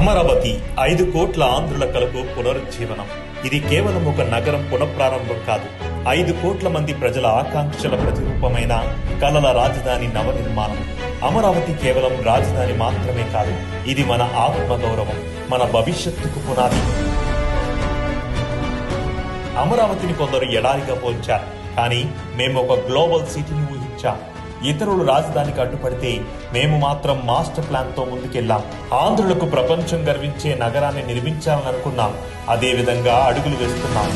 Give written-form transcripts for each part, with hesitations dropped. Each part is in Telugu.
అమరావతి 5 కోట్ల ఆంధ్రుల కలకు పునరుజ్జీవనం. ఇది కేవలం ఒక నగరం పునఃప్రారంభం కాదు, 5 కోట్ల మంది ప్రజల ఆకాంక్షల ప్రతిరూపమైన కలల రాజధాని నవనిర్మాణం. అమరావతి కేవలం రాజధాని మాత్రమే కాదు, ఇది మన ఆత్మగౌరవం, మన భవిష్యత్తుకు పునాది. అమరావతిని కొందరు ఎడారిగా పోల్చారు, కానీ మేము ఒక గ్లోబల్ సిటీని ఊహించాం. ఇతరులు రాజధానికి అడ్డుపడితే మేము మాత్రం మాస్టర్ ప్లాన్ తో ముందుకెళ్లాం. ఆంధ్రులకు ప్రపంచం గర్వించే నగరాన్ని నిర్మించాలని అనుకున్నాం, అదే విధంగా అడుగులు వేస్తున్నాం.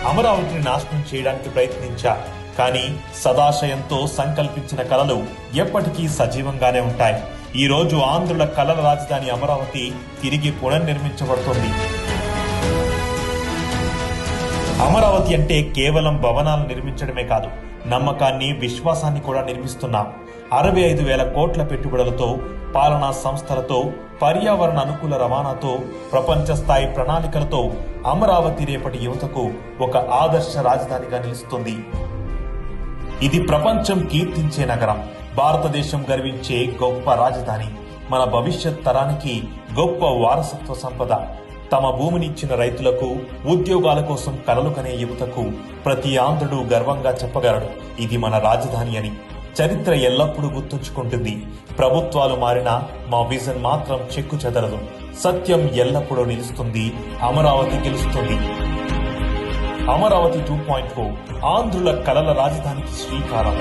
అమరావతిని నాశనం చేయడానికి ప్రయత్నించారు, కానీ సదాశయంతో సంకల్పించిన కలలు ఎప్పటికీ సజీవంగానే ఉంటాయి. ఈ రోజు ఆంధ్రుల కలల రాజధాని అమరావతి తిరిగి పునర్నిర్మించబడుతుంది. అమరావతి అంటే కేవలం భవనాలు నిర్మించడమే కాదు, నమ్మకాన్ని, విశ్వాసాన్ని కూడా నిర్మిస్తున్నాం. 65,000 కోట్ల పెట్టుబడులతో, పాలనా సంస్థలతో, పర్యావరణ అనుకూల రవాణాతో, ప్రపంచ స్థాయి ప్రణాళికలతో అమరావతి రేపటి యువతకు ఒక ఆదర్శ రాజధానిగా నిలుస్తుంది. ఇది ప్రపంచం కీర్తించే నగరం, భారతదేశం గర్వించే గొప్ప రాజధాని, మన భవిష్యత్ తరానికి గొప్ప వారసత్వ సంపద. తమ భూమిని ఇచ్చిన రైతులకు, ఉద్యోగాల కోసం కలలు కనే యువతకు ప్రతి ఆంధ్రుడు గర్వంగా చెప్పగలడు, ఇది మన రాజధాని అని. చరిత్ర ఎల్లప్పుడూ గుర్తుంచుకుంటుంది. ప్రభుత్వాలు మారినా మా విజన్ మాత్రం చెక్కు చెదరదు. సత్యం ఎల్లప్పుడూ నిలుస్తుంది. అమరావతి గెలుస్తుంది. అమరావతి 2.0 ఆంధ్రుల కలల రాజధానికి శ్రీకారం.